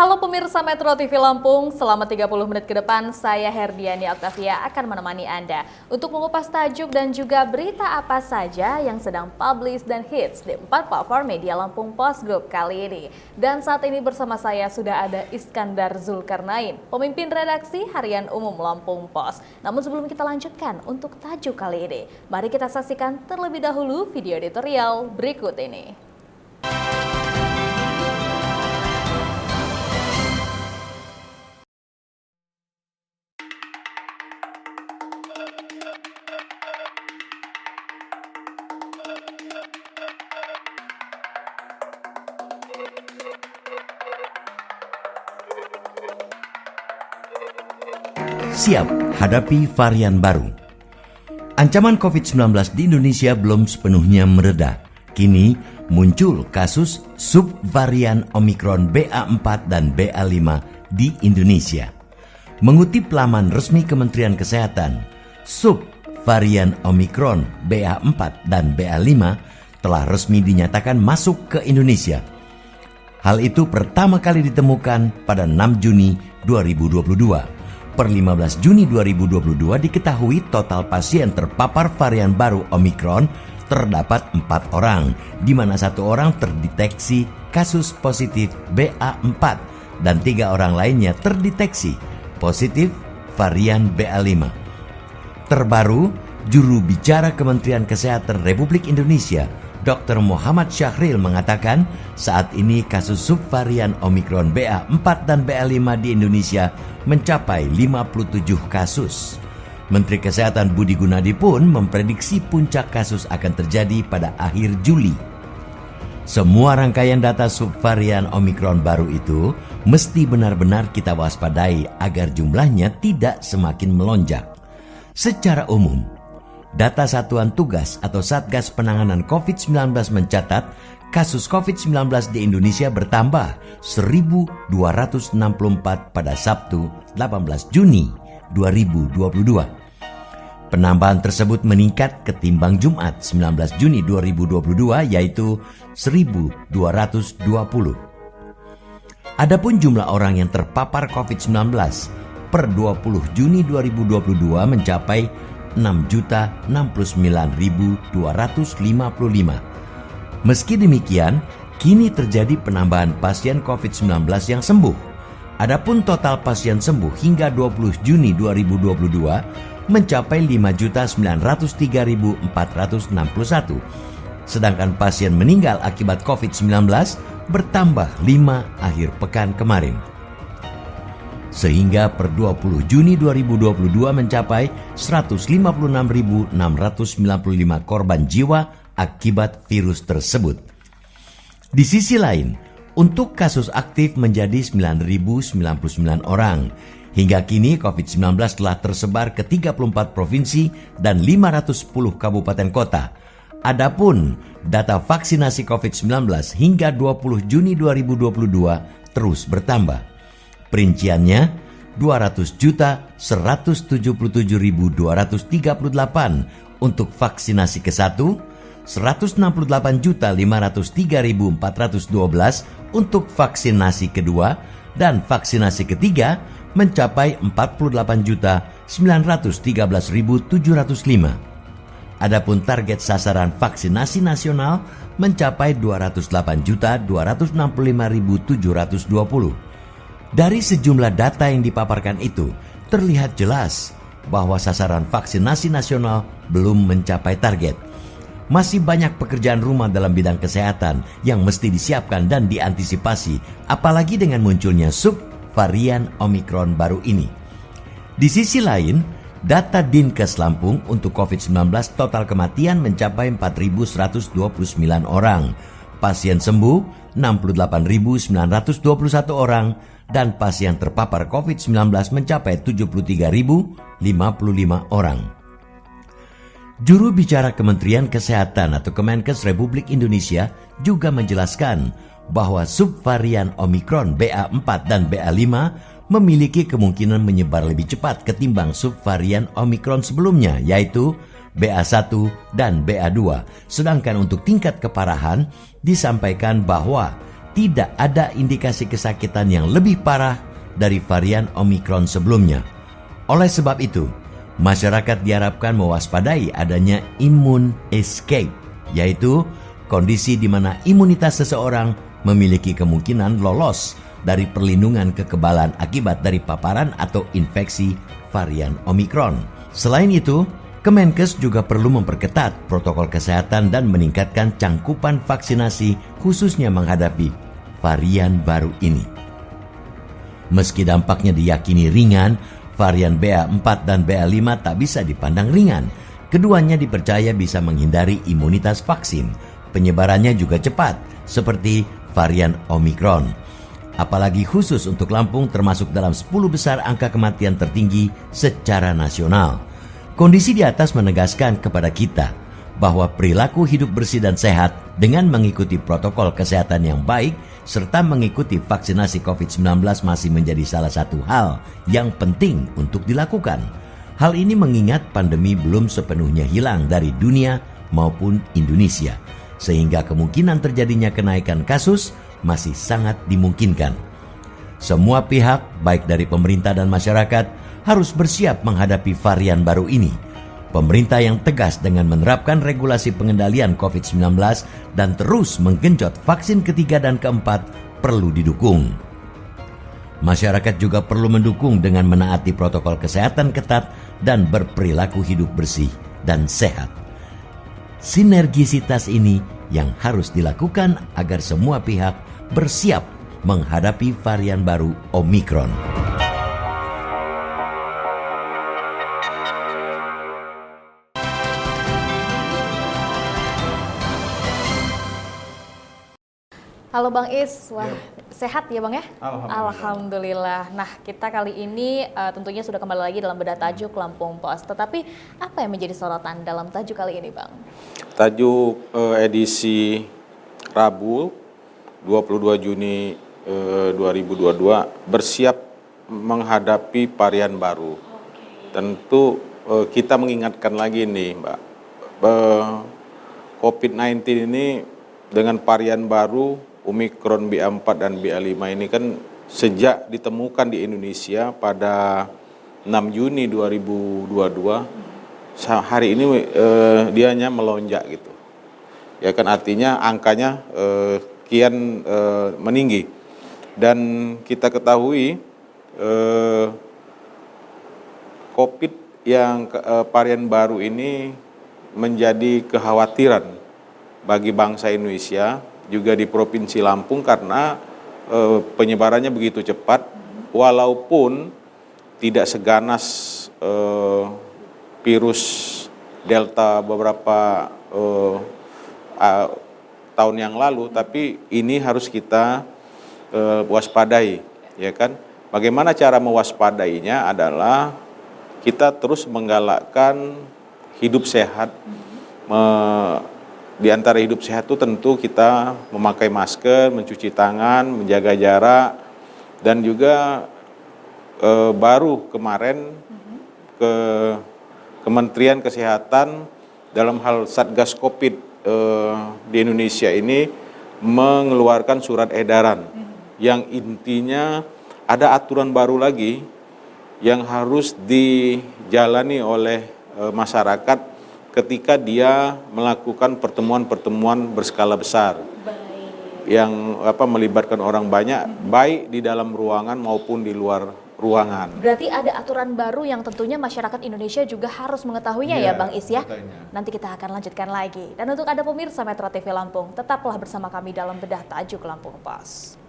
Halo pemirsa Metro TV Lampung, selama 30 menit ke depan saya Herdiani Octavia akan menemani Anda untuk mengupas tajuk dan juga berita apa saja yang sedang publish dan hits di 4 platform media Lampung Post Group kali ini. Dan saat ini bersama saya sudah ada Iskandar Zulkarnain, pemimpin redaksi Harian Umum Lampung Post. Namun sebelum kita lanjutkan untuk tajuk kali ini, mari kita saksikan terlebih dahulu video editorial berikut ini. Siap hadapi varian baru. Ancaman COVID-19 di Indonesia belum sepenuhnya mereda. Kini muncul kasus subvarian Omikron BA4 dan BA5 di Indonesia. Mengutip laman resmi Kementerian Kesehatan, subvarian Omikron BA4 dan BA5 telah resmi dinyatakan masuk ke Indonesia. Hal itu pertama kali ditemukan pada 6 Juni 2022. Per 15 Juni 2022 diketahui total pasien terpapar varian baru Omikron terdapat 4 orang, di mana 1 orang terdeteksi kasus positif BA4 dan 3 orang lainnya terdeteksi positif varian BA5. Terbaru, juru bicara Kementerian Kesehatan Republik Indonesia, Dr. Muhammad Syahril mengatakan saat ini kasus subvarian Omikron BA4 dan BA5 di Indonesia mencapai 57 kasus. Menteri Kesehatan Budi Gunadi pun memprediksi puncak kasus akan terjadi pada akhir Juli. Semua rangkaian data subvarian Omikron baru itu mesti benar-benar kita waspadai agar jumlahnya tidak semakin melonjak. Secara umum, data Satuan Tugas atau Satgas Penanganan COVID-19 mencatat kasus COVID-19 di Indonesia bertambah 1.264 pada Sabtu 18 Juni 2022. Penambahan tersebut meningkat ketimbang Jumat 19 Juni 2022 yaitu 1.220. Adapun jumlah orang yang terpapar COVID-19 per 20 Juni 2022 mencapai 6.069.255. Meski demikian, kini terjadi penambahan pasien COVID-19 yang sembuh. Adapun total pasien sembuh hingga 20 Juni 2022 mencapai 5.903.461. Sedangkan pasien meninggal akibat COVID-19 bertambah 5 akhir pekan kemarin. Sehingga per 20 Juni 2022 mencapai 156.695 korban jiwa akibat virus tersebut. Di sisi lain, untuk kasus aktif menjadi 9.099 orang. Hingga kini COVID-19 telah tersebar ke 34 provinsi dan 510 kabupaten kota. Adapun data vaksinasi COVID-19 hingga 20 Juni 2022 terus bertambah. Perinciannya 200.177.238 untuk vaksinasi ke-1, 168.503.412 untuk vaksinasi kedua, dan vaksinasi ketiga mencapai 48.913.705. Adapun target sasaran vaksinasi nasional mencapai 208.265.720. Dari sejumlah data yang dipaparkan itu, terlihat jelas bahwa sasaran vaksinasi nasional belum mencapai target. Masih banyak pekerjaan rumah dalam bidang kesehatan yang mesti disiapkan dan diantisipasi, apalagi dengan munculnya subvarian Omikron baru ini. Di sisi lain, data Dinkes Lampung untuk COVID-19 total kematian mencapai 4.129 orang, pasien sembuh 68.921 orang, dan pasien terpapar COVID-19 mencapai 73.055 orang. Juru bicara Kementerian Kesehatan atau Kemenkes Republik Indonesia juga menjelaskan bahwa subvarian Omikron BA4 dan BA5 memiliki kemungkinan menyebar lebih cepat ketimbang subvarian Omikron sebelumnya, yaitu BA1 dan BA2. Sedangkan untuk tingkat keparahan disampaikan bahwa tidak ada indikasi kesakitan yang lebih parah dari varian Omikron sebelumnya. Oleh sebab itu, masyarakat diharapkan mewaspadai adanya immune escape, yaitu kondisi di mana imunitas seseorang memiliki kemungkinan lolos dari perlindungan kekebalan akibat dari paparan atau infeksi varian Omikron. Selain itu, Kemenkes juga perlu memperketat protokol kesehatan dan meningkatkan cangkupan vaksinasi khususnya menghadapi varian baru ini. Meski dampaknya diyakini ringan, varian BA4 dan BA5 tak bisa dipandang ringan. Keduanya dipercaya bisa menghindari imunitas vaksin. Penyebarannya juga cepat, seperti varian Omikron. Apalagi khusus untuk Lampung termasuk dalam 10 besar angka kematian tertinggi secara nasional. Kondisi di atas menegaskan kepada kita bahwa perilaku hidup bersih dan sehat dengan mengikuti protokol kesehatan yang baik serta mengikuti vaksinasi COVID-19 masih menjadi salah satu hal yang penting untuk dilakukan. Hal ini mengingat pandemi belum sepenuhnya hilang dari dunia maupun Indonesia, sehingga kemungkinan terjadinya kenaikan kasus masih sangat dimungkinkan. Semua pihak, baik dari pemerintah dan masyarakat, harus bersiap menghadapi varian baru ini. Pemerintah yang tegas dengan menerapkan regulasi pengendalian COVID-19 dan terus menggenjot vaksin ketiga dan keempat perlu didukung. Masyarakat juga perlu mendukung dengan menaati protokol kesehatan ketat dan berperilaku hidup bersih dan sehat. Sinergisitas ini yang harus dilakukan agar semua pihak bersiap menghadapi varian baru Omikron. Halo Bang Is, wah sehat ya Bang ya? Alhamdulillah. Nah kita kali ini tentunya sudah kembali lagi dalam bedah tajuk Lampung Pos. Tetapi apa yang menjadi sorotan dalam tajuk kali ini Bang? Tajuk edisi Rabu 22 Juni 2022 bersiap menghadapi varian baru. Tentu kita mengingatkan lagi nih Mbak, COVID-19 ini dengan varian baru Omikron BA4 dan BA5 ini kan sejak ditemukan di Indonesia pada 6 Juni 2022, hari ini dianya melonjak gitu. Ya kan artinya angkanya kian meninggi. Dan kita ketahui COVID yang varian baru ini menjadi kekhawatiran bagi bangsa Indonesia, juga di Provinsi Lampung karena penyebarannya begitu cepat, walaupun tidak seganas virus Delta beberapa tahun yang lalu, tapi ini harus kita waspadai, ya kan? Bagaimana cara mewaspadainya adalah kita terus menggalakkan hidup sehat. Di antara hidup sehat itu tentu kita memakai masker, mencuci tangan, menjaga jarak, dan juga baru kemarin ke Kementerian Kesehatan dalam hal Satgas Covid di Indonesia ini mengeluarkan surat edaran yang intinya ada aturan baru lagi yang harus dijalani oleh masyarakat ketika dia melakukan pertemuan-pertemuan berskala besar. Yang melibatkan orang banyak, baik di dalam ruangan maupun di luar ruangan. Berarti ada aturan baru yang tentunya masyarakat Indonesia juga harus mengetahuinya ya Bang Is ya. Nanti kita akan lanjutkan lagi. Dan untuk Anda pemirsa Metro TV Lampung, tetaplah bersama kami dalam bedah tajuk Lampung Pos.